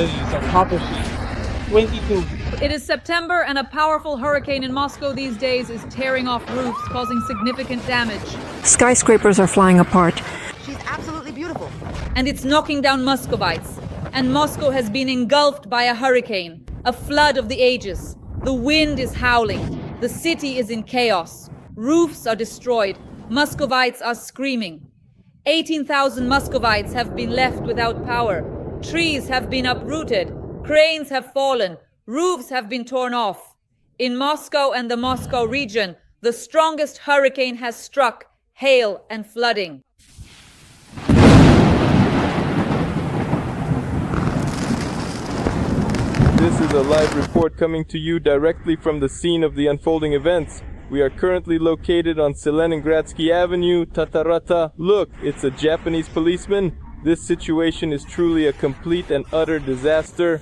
Some copper sheets. 22. It is September and a powerful hurricane in Moscow these days is tearing off roofs, causing significant damage. Skyscrapers are flying apart. She's absolutely beautiful. And it's knocking down Muscovites. And Moscow has been engulfed by a hurricane, a flood of the ages. The wind is howling. The city is in chaos. Roofs are destroyed. Muscovites are screaming. 18,000 Muscovites have been left without power. Trees have been uprooted. Cranes have fallen. Roofs have been torn off. In Moscow and the Moscow region, the strongest hurricane has struck, hail and flooding. This is a live report coming to you directly from the scene of the unfolding events. We are currently located on Seleningradsky Avenue, Tatarata. Look, it's a Japanese policeman. This situation is truly a complete and utter disaster.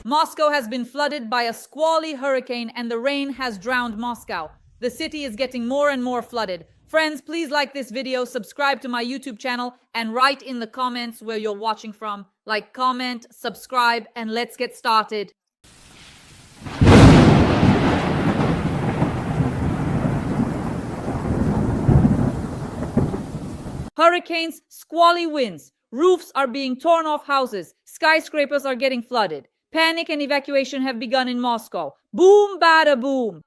Moscow has been flooded by a squally hurricane and the rain has drowned Moscow. The city is getting more and more flooded. Friends, please like this video, subscribe to my YouTube channel, and write in the comments where you're watching from. Like, comment, subscribe, and let's get started. Hurricanes, squally winds, roofs are being torn off houses, skyscrapers are getting flooded. Panic and evacuation have begun in Moscow. Boom, bada boom.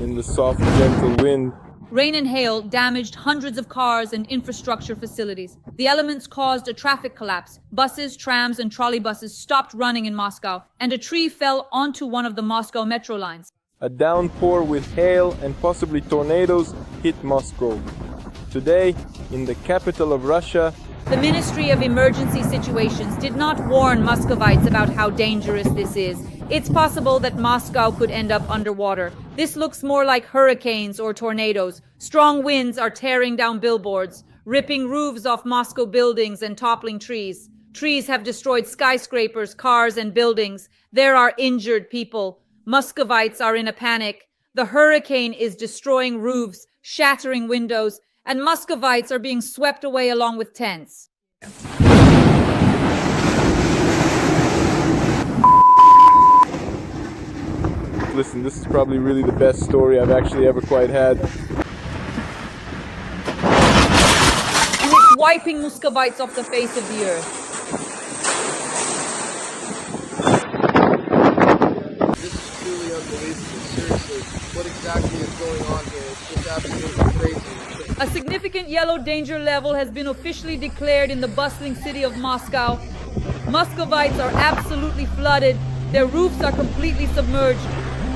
In the soft, gentle wind, Rain and hail damaged hundreds of cars and infrastructure facilities. The elements caused a traffic collapse. Buses, trams, and trolleybuses stopped running in Moscow, and a tree fell onto one of the Moscow metro lines. a downpour with hail and possibly tornadoes hit Moscow. Today, in the capital of Russia, The Ministry of Emergency Situations did not warn Muscovites about how dangerous this is. It's possible that Moscow could end up underwater. This looks more like hurricanes or tornadoes. Strong winds are tearing down billboards, ripping roofs off Moscow buildings and toppling trees. Trees have destroyed skyscrapers, cars, and buildings. There are injured people. Muscovites are in a panic. The hurricane is destroying roofs, shattering windows, and Muscovites are being swept away along with tents. listen, this is probably really the best story I've actually ever quite had. And it's wiping Muscovites off the face of the earth. This is truly unbelievable, seriously. What exactly is going on here? It's just absolutely crazy. A significant yellow danger level has been officially declared in the bustling city of Moscow. Muscovites are absolutely flooded. Their roofs are completely submerged.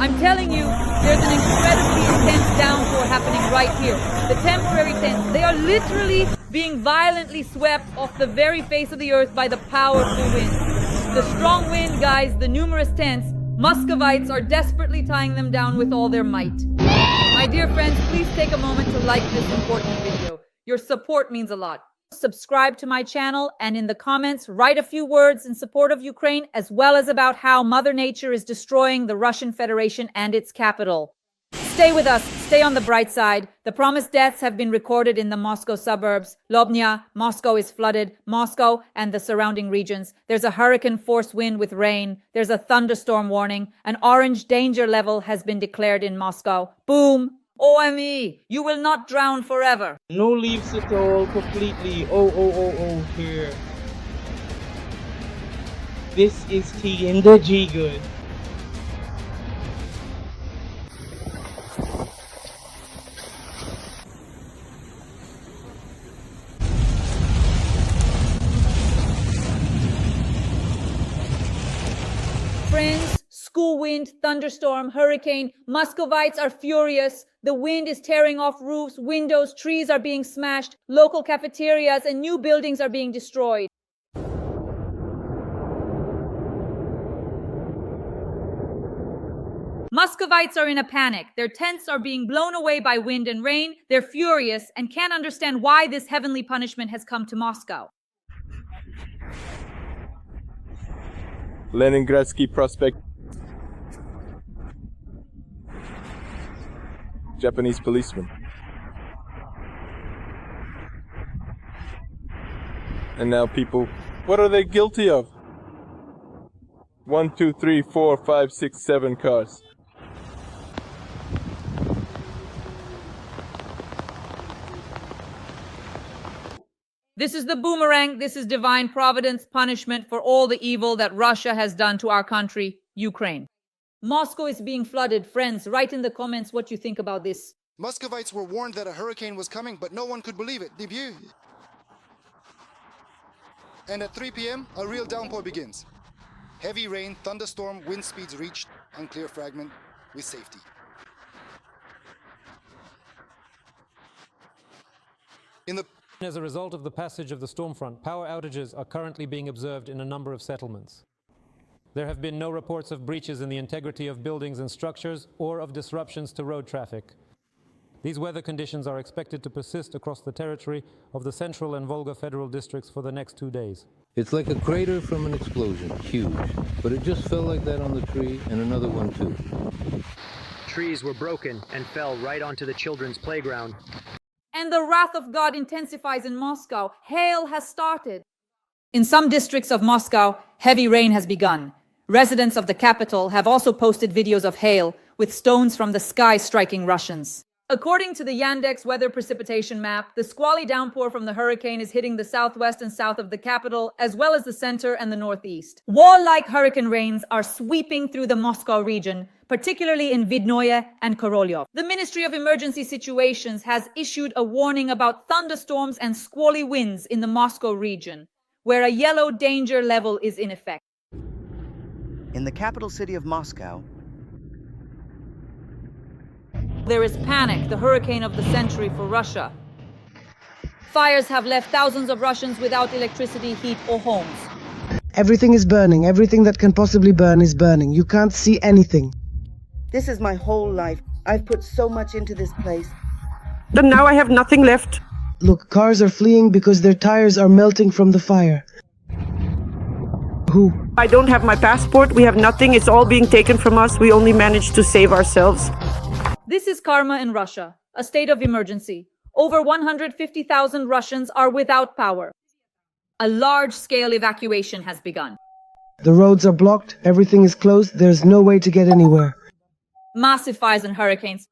I'm telling you, there's an incredibly intense downpour happening right here. The temporary tents, they are literally being violently swept off the very face of the earth by the powerful winds. The strong wind, guys, the numerous tents, Muscovites are desperately tying them down with all their might. My dear friends, please take a moment to like this important video. Your support means a lot. Subscribe to my channel and in the comments, write a few words in support of Ukraine, as well as about how Mother Nature is destroying the Russian Federation and its capital. Stay with us. Stay on the bright side. The promised deaths have been recorded in the Moscow suburbs. Lobnya, Moscow is flooded. Moscow and the surrounding regions. There's a hurricane-force wind with rain. There's a thunderstorm warning. An orange danger level has been declared in Moscow. Boom. OME, you will not drown forever. No leaves at all, completely. Oh, here. This is tea in the G good. Friends, school wind, thunderstorm, hurricane, Muscovites are furious. The wind is tearing off roofs, windows, trees are being smashed, local cafeterias and new buildings are being destroyed. Muscovites are in a panic. Their tents are being blown away by wind and rain. They're furious and can't understand why this heavenly punishment has come to Moscow. Leningradsky Prospect. Japanese policeman. And now people What are they guilty of? 1, 2, 3, 4, 5, 6, 7 cars. This is the boomerang. This is divine providence, punishment for all the evil that Russia has done to our country, Ukraine. Moscow is being flooded. Friends, write in the comments what you think about this. Muscovites were warned that a hurricane was coming, but no one could believe it. Debut. And at 3 p.m., a real downpour begins. Heavy rain, thunderstorm, wind speeds reached, unclear fragment, with safety. As a result of the passage of the storm front, power outages are currently being observed in a number of settlements. There have been no reports of breaches in the integrity of buildings and structures or of disruptions to road traffic. These weather conditions are expected to persist across the territory of the Central and Volga federal districts for the next 2 days. It's like a crater from an explosion, huge. But it just fell like that on the tree, and another one too. Trees were broken and fell right onto the children's playground. And the wrath of God intensifies in Moscow. Hail has started. In some districts of Moscow, heavy rain has begun. Residents of the capital have also posted videos of hail, with stones from the sky striking Russians. According to the Yandex weather precipitation map, the squally downpour from the hurricane is hitting the southwest and south of the capital, as well as the center and the northeast. Wall-like hurricane rains are sweeping through the Moscow region, particularly in Vidnoye and Korolyov. The Ministry of Emergency Situations has issued a warning about thunderstorms and squally winds in the Moscow region, where a yellow danger level is in effect. In the capital city of Moscow, there is panic, the hurricane of the century for Russia. Fires have left thousands of Russians without electricity, heat, or homes. Everything is burning. Everything that can possibly burn is burning. You can't see anything. this is my whole life. I've put so much into this place. But now I have nothing left. Look, cars are fleeing because their tires are melting from the fire. Who? I don't have my passport. We have nothing. It's all being taken from us. We only managed to save ourselves. This is karma in Russia, a state of emergency. Over 150,000 Russians are without power. A large-scale evacuation has begun. The roads are blocked. Everything is closed. There's no way to get anywhere. Massive fires and hurricanes.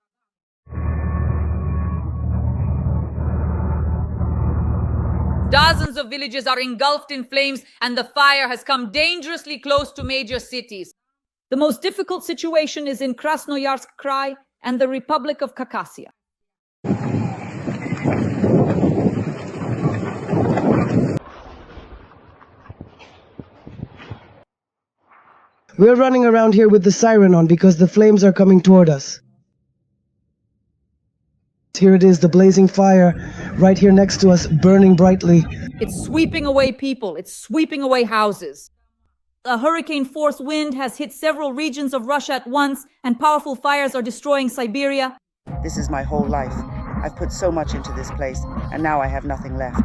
Dozens of villages are engulfed in flames, and the fire has come dangerously close to major cities. The most difficult situation is in Krasnoyarsk Krai and the Republic of Khakassia. We're running around here with the siren on because the flames are coming toward us. Here it is, the blazing fire, right here next to us, burning brightly. It's sweeping away people. It's sweeping away houses. A hurricane-force wind has hit several regions of Russia at once, and powerful fires are destroying Siberia. This is my whole life. I've put so much into this place, and now I have nothing left.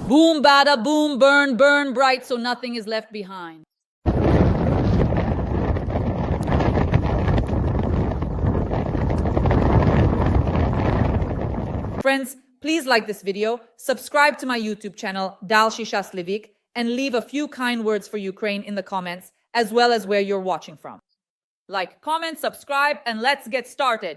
Boom, bada, boom, burn, burn bright, so nothing is left behind. Friends, please like this video, subscribe to my YouTube channel, Dalshi Shaslivik, and leave a few kind words for Ukraine in the comments, as well as where you're watching from. Like, comment, subscribe, and let's get started.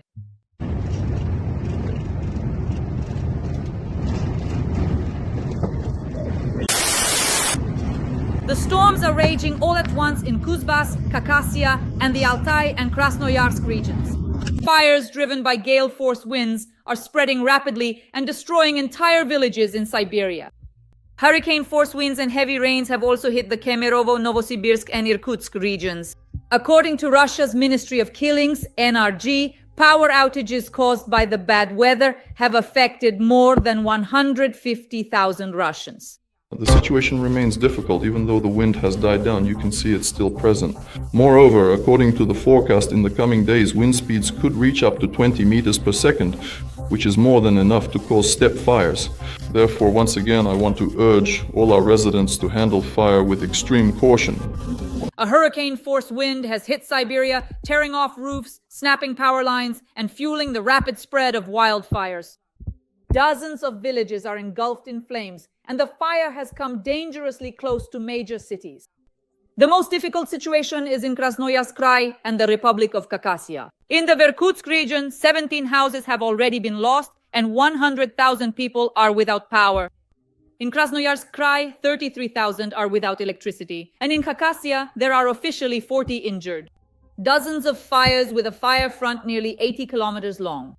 The storms are raging all at once in Kuzbas, Khakassia, and the Altai and Krasnoyarsk regions. Fires driven by gale-force winds are spreading rapidly and destroying entire villages in Siberia. Hurricane-force winds and heavy rains have also hit the Kemerovo, Novosibirsk, and Irkutsk regions. According to Russia's Ministry of Killings, NRG, power outages caused by the bad weather have affected more than 150,000 Russians. The situation remains difficult. Even though the wind has died down, you can see it's still present. Moreover, according to the forecast, in the coming days, wind speeds could reach up to 20 meters per second, which is more than enough to cause steppe fires. Therefore, once again, I want to urge all our residents to handle fire with extreme caution. A hurricane-force wind has hit Siberia, tearing off roofs, snapping power lines, and fueling the rapid spread of wildfires. Dozens of villages are engulfed in flames, and the fire has come dangerously close to major cities. The most difficult situation is in Krasnoyarsk Krai and the Republic of Khakassia. In the Irkutsk region, 17 houses have already been lost and 100,000 people are without power. In Krasnoyarsk Krai, 33,000 are without electricity, and in Khakassia, there are officially 40 injured. Dozens of fires with a fire front nearly 80 kilometers long.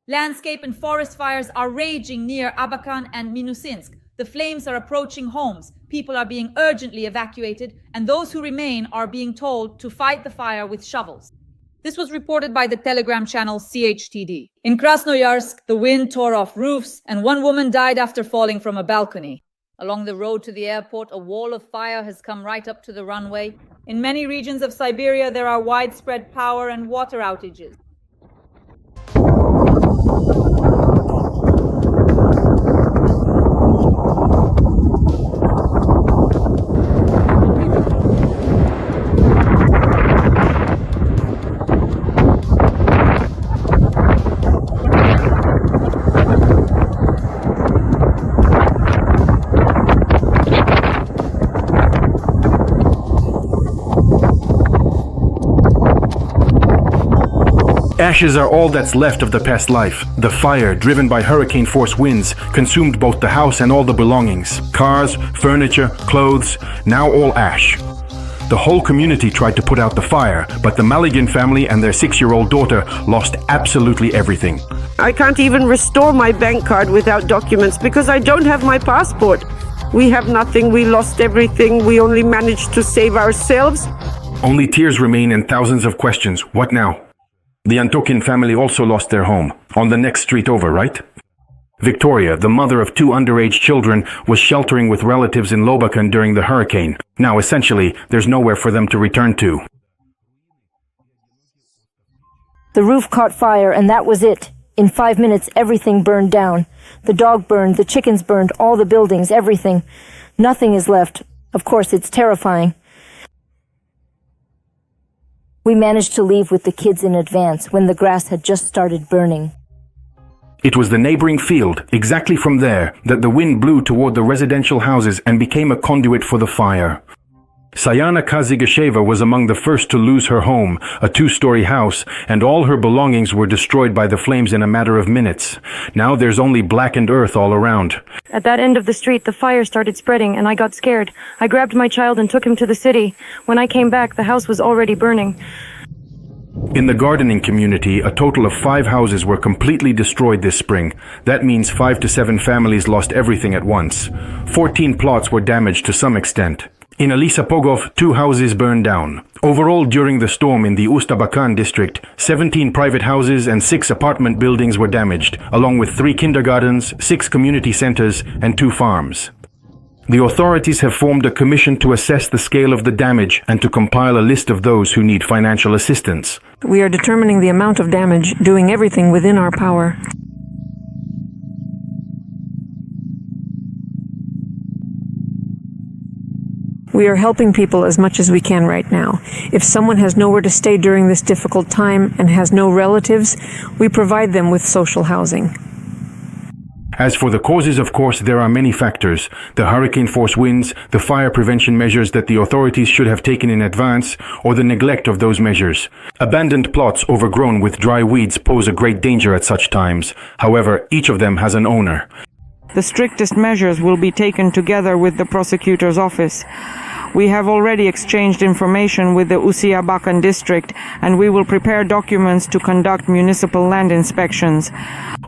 Landscape and forest fires are raging near Abakan and Minusinsk. The flames are approaching homes. People are being urgently evacuated, and those who remain are being told to fight the fire with shovels. This was reported by the Telegram channel CHTD. In Krasnoyarsk, the wind tore off roofs, and one woman died after falling from a balcony. Along the road to the airport, a wall of fire has come right up to the runway. In many regions of Siberia, there are widespread power and water outages. Ashes are all that's left of the past life. The fire, driven by hurricane-force winds, consumed both the house and all the belongings. Cars, furniture, clothes, now all ash. The whole community tried to put out the fire, but the Maligan family and their 6-year-old daughter lost absolutely everything. I can't even restore my bank card without documents because I don't have my passport. We have nothing, we lost everything, we only managed to save ourselves. Only tears remain and thousands of questions. What now? The Antokin family also lost their home, on the next street over, right? Victoria, the mother of 2 underage children, was sheltering with relatives in Lobakan during the hurricane. Now, essentially, there's nowhere for them to return to. The roof caught fire, and that was it. In 5 minutes, everything burned down. The dog burned, the chickens burned, all the buildings, everything. Nothing is left. Of course, it's terrifying. We managed to leave with the kids in advance when the grass had just started burning. It was the neighboring field, exactly from there, that the wind blew toward the residential houses and became a conduit for the fire. Sayana Kazigasheva was among the first to lose her home, a 2-story house, and all her belongings were destroyed by the flames in a matter of minutes. Now there's only blackened earth all around. At that end of the street, the fire started spreading, and I got scared. I grabbed my child and took him to the city. When I came back, the house was already burning. In the gardening community, a total of 5 houses were completely destroyed this spring. That means 5 to 7 families lost everything at once. 14 plots were damaged to some extent. In Elisapogov, 2 houses burned down. Overall, during the storm in the Ustabakan district, 17 private houses and 6 apartment buildings were damaged, along with 3 kindergartens, 6 community centers, and 2 farms. The authorities have formed a commission to assess the scale of the damage and to compile a list of those who need financial assistance. We are determining the amount of damage, doing everything within our power. We are helping people as much as we can right now. If someone has nowhere to stay during this difficult time and has no relatives, we provide them with social housing. As for the causes, of course, there are many factors. The hurricane-force winds, the fire prevention measures that the authorities should have taken in advance, or the neglect of those measures. Abandoned plots overgrown with dry weeds pose a great danger at such times. However, each of them has an owner. The strictest measures will be taken together with the prosecutor's office. We have already exchanged information with the Usiabakan district, and we will prepare documents to conduct municipal land inspections.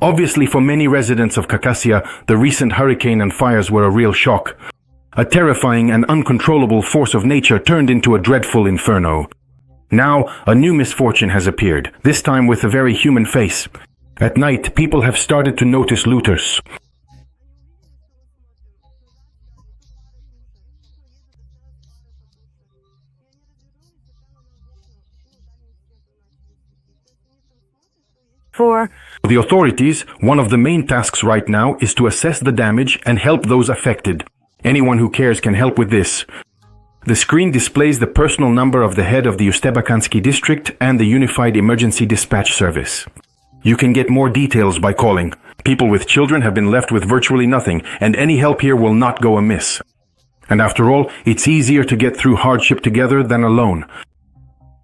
Obviously, for many residents of Khakassia, the recent hurricane and fires were a real shock. A terrifying and uncontrollable force of nature turned into a dreadful inferno. Now, a new misfortune has appeared, this time with a very human face. At night, people have started to notice looters. For the authorities, one of the main tasks right now is to assess the damage and help those affected. Anyone who cares can help with this. The screen displays the personal number of the head of the Ustebakansky district and the Unified Emergency Dispatch Service. You can get more details by calling. People with children have been left with virtually nothing, and any help here will not go amiss. And after all, it's easier to get through hardship together than alone.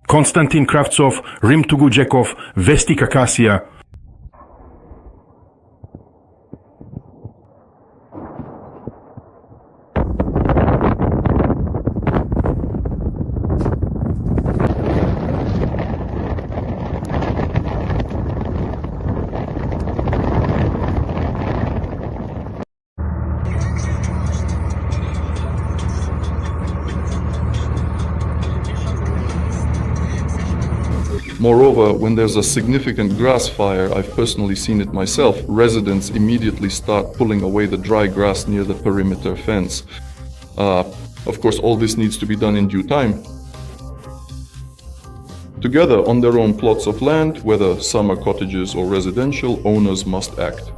Konstantin Kravtsov, Rim Tugujekov, Vesti Khakassia. Moreover, when there's a significant grass fire, I've personally seen it myself, residents immediately start pulling away the dry grass near the perimeter fence. Of course, all this needs to be done in due time. Together, on their own plots of land, whether summer cottages or residential, owners must act.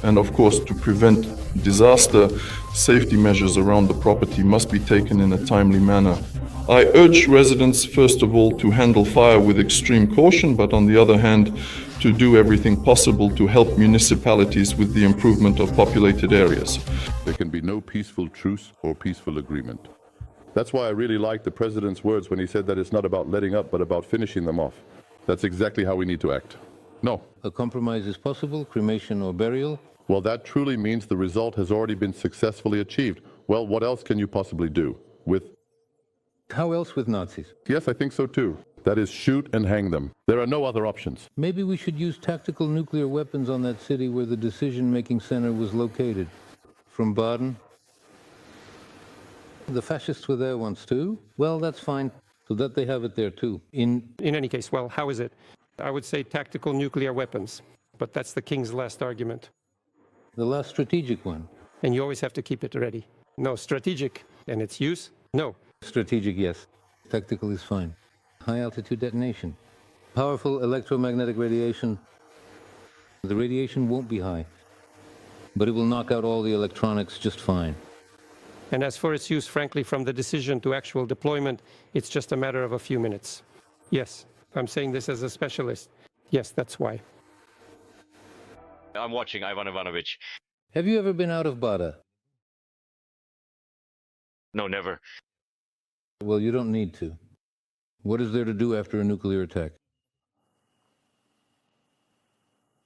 And of course, to prevent disaster, safety measures around the property must be taken in a timely manner. I urge residents, first of all, to handle fire with extreme caution, but on the other hand, to do everything possible to help municipalities with the improvement of populated areas. There can be no peaceful truce or peaceful agreement. That's why I really like the President's words when he said that it's not about letting up, but about finishing them off. That's exactly how we need to act. No. A compromise is possible, cremation or burial? Well, that truly means the result has already been successfully achieved. Well, what else can you possibly do? How else with Nazis? Yes, I think so too. That is, shoot and hang them. There are no other options. Maybe we should use tactical nuclear weapons on that city where the decision-making center was located. From Baden? The fascists were there once too? Well, that's fine. So that they have it there too. In any case, well, how is it? I would say tactical nuclear weapons. But that's the king's last argument. The last strategic one. And you always have to keep it ready. No, strategic. And its use? No. Strategic, yes. Tactical is fine. High-altitude detonation. Powerful electromagnetic radiation. The radiation won't be high, but it will knock out all the electronics just fine. And as for its use, frankly, from the decision to actual deployment, it's just a matter of a few minutes. Yes, I'm saying this as a specialist. Yes, that's why. I'm watching, Ivan Ivanovich. Have you ever been out of Bada? No, never. Well, you don't need to. What is there to do after a nuclear attack?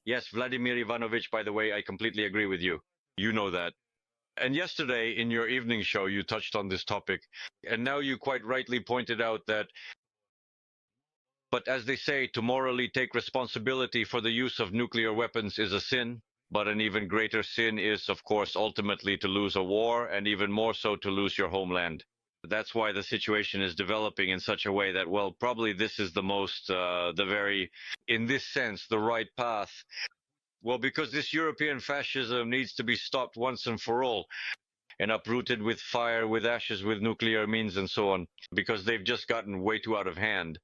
Yes, Vladimir Ivanovich, by the way, I completely agree with you. You know that. And yesterday, in your evening show, you touched on this topic. And now you quite rightly pointed out that, but as they say, to morally take responsibility for the use of nuclear weapons is a sin. But an even greater sin is, of course, ultimately to lose a war, and even more so to lose your homeland. That's why the situation is developing in such a way that, well, probably this is the most, in this sense, the right path. Well, because this European fascism needs to be stopped once and for all, and uprooted with fire, with ashes, with nuclear means, and so on, because they've just gotten way too out of hand.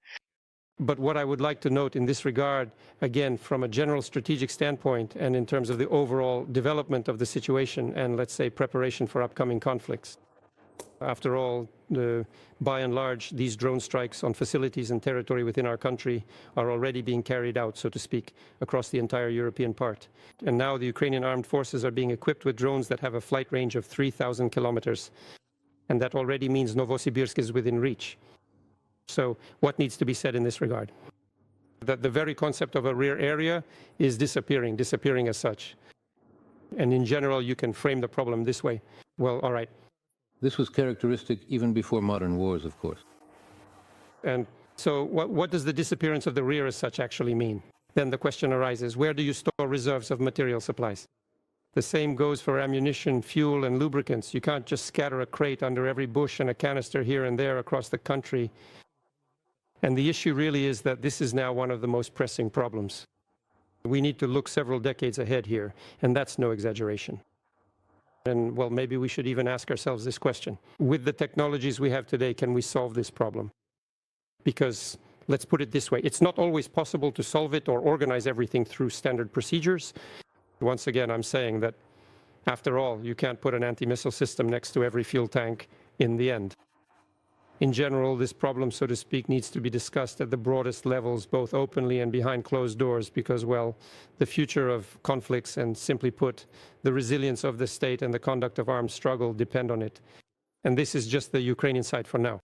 But what I would like to note in this regard, again, from a general strategic standpoint and in terms of the overall development of the situation and, let's say, preparation for upcoming conflicts. After all, by and large, these drone strikes on facilities and territory within our country are already being carried out, so to speak, across the entire European part. And now the Ukrainian armed forces are being equipped with drones that have a flight range of 3,000 kilometers. And that already means Novosibirsk is within reach. So what needs to be said in this regard? That the very concept of a rear area is disappearing as such. And in general, you can frame the problem this way. Well, all right. This was characteristic even before modern wars, of course. And so what does the disappearance of the rear as such actually mean? Then the question arises, where do you store reserves of material supplies? The same goes for ammunition, fuel, and lubricants. You can't just scatter a crate under every bush and a canister here and there across the country. And the issue really is that this is now one of the most pressing problems. We need to look several decades ahead here, and that's no exaggeration. And well, maybe we should even ask ourselves this question. With the technologies we have today, can we solve this problem? Because let's put it this way, it's not always possible to solve it or organize everything through standard procedures. Once again, I'm saying that, after all, you can't put an anti-missile system next to every fuel tank in the end. In general, this problem, so to speak, needs to be discussed at the broadest levels, both openly and behind closed doors, because, well, the future of conflicts and, simply put, the resilience of the state and the conduct of armed struggle depend on it. And this is just the Ukrainian side for now.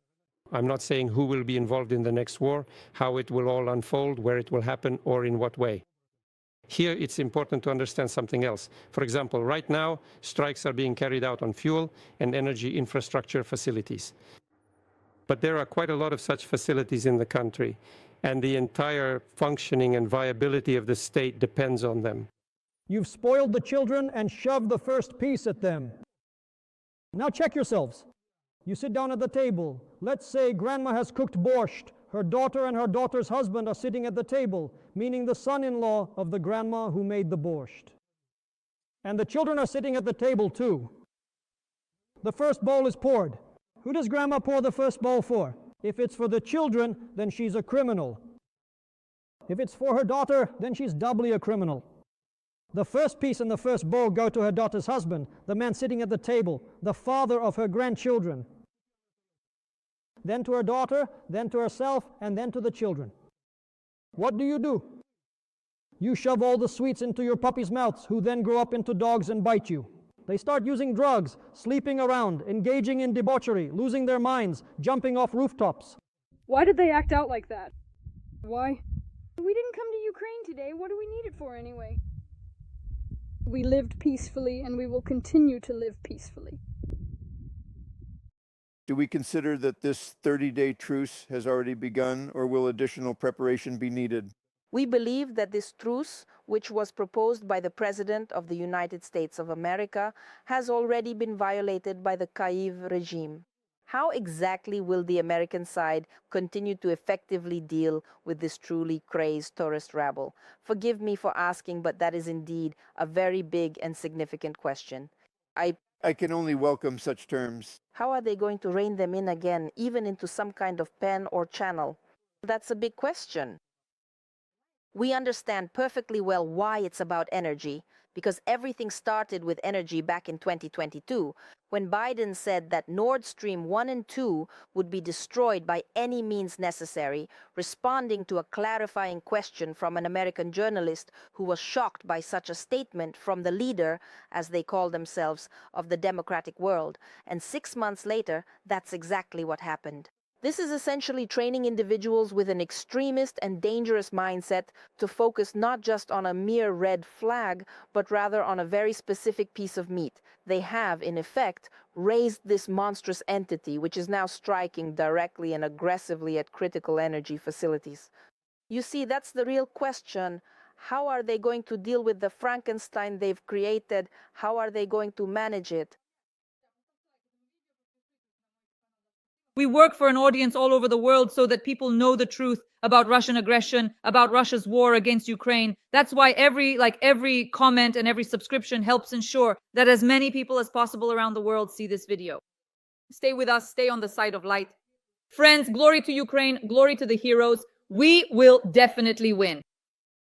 I'm not saying who will be involved in the next war, how it will all unfold, where it will happen, or in what way. Here, it's important to understand something else. For example, right now, strikes are being carried out on fuel and energy infrastructure facilities. But there are quite a lot of such facilities in the country, and the entire functioning and viability of the state depends on them. You've spoiled the children and shoved the first piece at them. Now check yourselves. You sit down at the table. Let's say grandma has cooked borscht. Her daughter and her daughter's husband are sitting at the table, meaning the son-in-law of the grandma who made the borscht. And the children are sitting at the table too. The first bowl is poured. Who does grandma pour the first bowl for? If it's for the children, then she's a criminal. If it's for her daughter, then she's doubly a criminal. The first piece and the first bowl go to her daughter's husband, the man sitting at the table, the father of her grandchildren. Then to her daughter, then to herself, and then to the children. What do? You shove all the sweets into your puppies' mouths, who then grow up into dogs and bite you. They start using drugs, sleeping around, engaging in debauchery, losing their minds, jumping off rooftops. Why did they act out like that? Why? We didn't come to Ukraine today. What do we need it for anyway? We lived peacefully, and we will continue to live peacefully. Do we consider that this 30-day truce has already begun, or will additional preparation be needed? We believe that this truce, which was proposed by the President of the United States of America, has already been violated by the Kyiv regime. How exactly will the American side continue to effectively deal with this truly crazed tourist rabble? Forgive me for asking, but that is indeed a very big and significant question. I can only welcome such terms. How are they going to rein them in again, even into some kind of pen or channel? That's a big question. We understand perfectly well why it's about energy, because everything started with energy back in 2022, when Biden said that Nord Stream 1 and 2 would be destroyed by any means necessary, responding to a clarifying question from an American journalist who was shocked by such a statement from the leader, as they call themselves, of the democratic world. And 6 months later, that's exactly what happened. This is essentially training individuals with an extremist and dangerous mindset to focus not just on a mere red flag, but rather on a very specific piece of meat. They have, in effect, raised this monstrous entity, which is now striking directly and aggressively at critical energy facilities. You see, that's the real question. How are they going to deal with the Frankenstein they've created? How are they going to manage it? We work for an audience all over the world so that people know the truth about Russian aggression, about Russia's war against Ukraine. That's why every comment and every subscription helps ensure that as many people as possible around the world see this video. Stay with us, stay on the side of light. Friends, glory to Ukraine, glory to the heroes. We will definitely win.